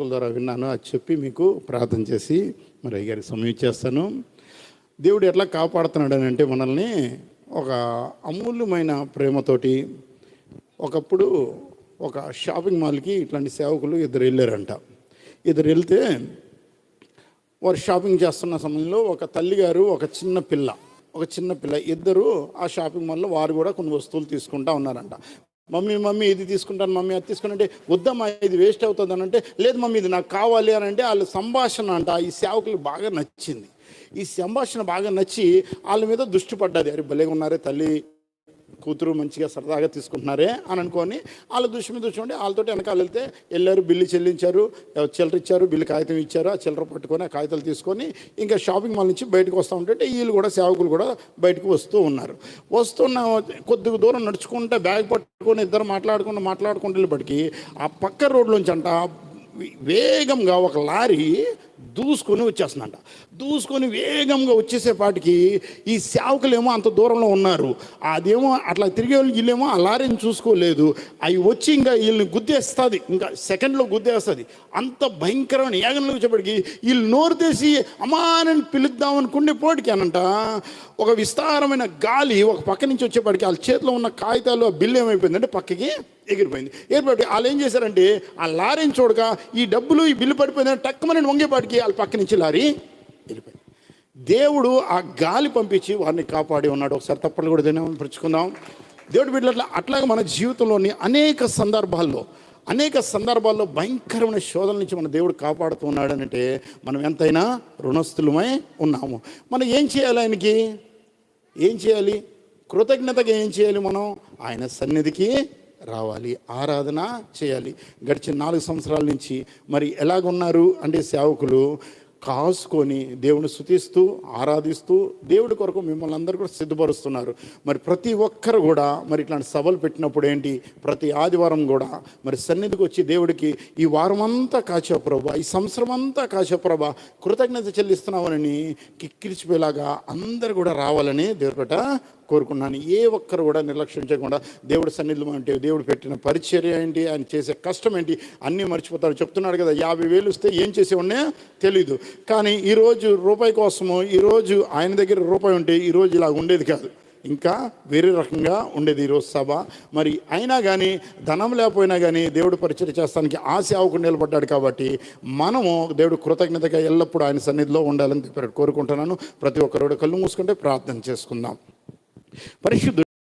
సేవకుల ద్వారా విన్నాను. అది చెప్పి మీకు ప్రార్థన చేసి మరి అయ్యగారికి సమయం చేస్తాను. దేవుడు ఎట్లా కాపాడుతున్నాడు అని అంటే మనల్ని ఒక అమూల్యమైన ప్రేమతోటి. ఒకప్పుడు ఒక షాపింగ్ మాల్కి ఇట్లాంటి సేవకులు ఇద్దరు వెళ్ళారంట. ఇద్దరు వెళ్తే వారు షాపింగ్ చేస్తున్న సమయంలో ఒక తల్లిగారు ఒక చిన్న పిల్ల ఇద్దరు ఆ షాపింగ్ మాల్లో వారు కూడా కొన్ని వస్తువులు తీసుకుంటా ఉన్నారంట. మమ్మీ ఇది తీసుకుంటాను, మమ్మీ అది తీసుకుంటే వద్దమ్మా ఇది వేస్ట్ అవుతుంది అని అంటే, లేదు మమ్మీ ఇది నాకు కావాలి అని అంటే వాళ్ళ సంభాషణ అంట ఈ సేవకులకు బాగా నచ్చింది. ఈ సంభాషణ బాగా నచ్చి వాళ్ళ మీద దృష్టి పడ్డది. అరే భలేగా ఉన్నారే, తల్లి కూతురు మంచిగా సరదాగా తీసుకుంటున్నారే అని అనుకొని వాళ్ళ దృష్టి మీద ఉండి వాళ్ళతో వెనకాల వెళ్తే వెళ్ళారు. బిల్లు చెల్లించారు, చిల్లర ఇచ్చారు, బిల్లు కాగితం ఇచ్చారు. ఆ చిల్లర పట్టుకొని ఆ కాగితాలు తీసుకొని ఇంకా షాపింగ్ మాల్ నుంచి బయటకు వస్తూ ఉంటే వీళ్ళు కూడా సేవకులు కూడా బయటకు వస్తూ ఉన్నారు. వస్తున్న కొద్దిగా దూరం నడుచుకుంటే బ్యాగ్ పట్టుకొని ఇద్దరు మాట్లాడుకుంటూ వెళ్ళేప్పటికీ ఆ పక్క రోడ్లోంచి అంట వేగంగా ఒక లారీ దూసుకొని వచ్చేస్తుందంట. దూసుకొని వేగంగా వచ్చేసేపాటికి ఈ సేవకులేమో అంత దూరంలో ఉన్నారు. అదేమో అట్లా తిరిగే వాళ్ళు వీళ్ళేమో ఆ లారీని చూసుకోలేదు. అవి వచ్చి ఇంకా వీళ్ళని గుద్దేస్తుంది, ఇంకా సెకండ్లో గుద్దేస్తుంది. అంత భయంకరమైన వేగంలో వచ్చేప్పటికి వీళ్ళు నోరు తెసి అమ్మానని పిలుద్దాం అనుకునే పోటీకి అనంట ఒక విస్తారమైన గాలి ఒక పక్క నుంచి వచ్చేప్పటికి వాళ్ళ చేతిలో ఉన్న కాగితాలు ఆ బిల్లు ఏమైపోయిందంటే పక్కకి ఎగిరిపోయింది. ఎగిరిపోయి వాళ్ళు ఏం చేశారంటే ఆ లారీని చూడక ఈ డబ్బులు ఈ బిల్లు పడిపోయిందని టక్కుమని వంగేపాటికి వాళ్ళ పక్క నుంచి లారీ వెళ్ళిపోయింది. దేవుడు ఆ గాలి పంపించి వారిని కాపాడి ఉన్నాడు. ఒకసారి తప్పలు కూడా పరుచుకుందాం. దేవుడు బిడ్డలు అట్లాగే మన జీవితంలోని అనేక సందర్భాల్లో భయంకరమైన శోధన నుంచి మన దేవుడు కాపాడుతూ ఉన్నాడు అంటే మనం ఎంతైనా రుణస్థులమై ఉన్నాము. మనం ఏం చేయాలి? ఆయనకి ఏం చేయాలి? కృతజ్ఞతగా ఏం చేయాలి? మనం ఆయన సన్నిధికి రావాలి, ఆరాధన చేయాలి. గడిచిన 4 సంవత్సరాల నుంచి మరి ఎలాగున్నారు అంటే సేవకులు కాసుకొని దేవుని స్తుతిస్తూ ఆరాధిస్తూ దేవుడి కొరకు మిమ్మల్ని అందరూ కూడా సిద్ధపరుస్తున్నారు. మరి ప్రతి ఒక్కరు కూడా మరి ఇట్లాంటి సభలు పెట్టినప్పుడు ఏంటి, ప్రతి ఆదివారం కూడా మరి సన్నిధికి వచ్చి దేవుడికి ఈ వారం అంతా కాచా ప్రభా, ఈ సంవత్సరం అంతా కాచా ప్రభా, కృతజ్ఞత చెల్లిస్తున్నామని కిక్కిరిచిపోయేలాగా అందరు కూడా రావాలని దేవుడిపేట కోరుకున్నాను. ఏ ఒక్కరు కూడా నిర్లక్ష్యం చేయకుండా దేవుడి సన్నిధిలో అంటే దేవుడు పెట్టిన పరిచర్య ఏంటి, ఆయన చేసే కష్టం ఏంటి అన్నీ మర్చిపోతారు. చెప్తున్నాడు కదా 50,000 వస్తే ఏం చేసేవాడినే తెలీదు. కానీ ఈరోజు రూపాయి కోసము ఈరోజు ఆయన దగ్గర రూపాయి ఉంటే ఈరోజు ఇలా ఉండేది కాదు, ఇంకా వేరే రకంగా ఉండేది ఈరోజు సభ. మరి అయినా కానీ ధనం లేకపోయినా కానీ దేవుడు పరిచయం చేస్తానికి ఆ సేవకుడు నిలబడ్డాడు. కాబట్టి మనము దేవుడు కృతజ్ఞతగా ఎల్లప్పుడూ ఆయన సన్నిధిలో ఉండాలని కోరుకుంటున్నాను. ప్రతి ఒక్కరు కళ్ళు మూసుకుంటే ప్రార్థన చేసుకుందాం. పరిశుద్ధ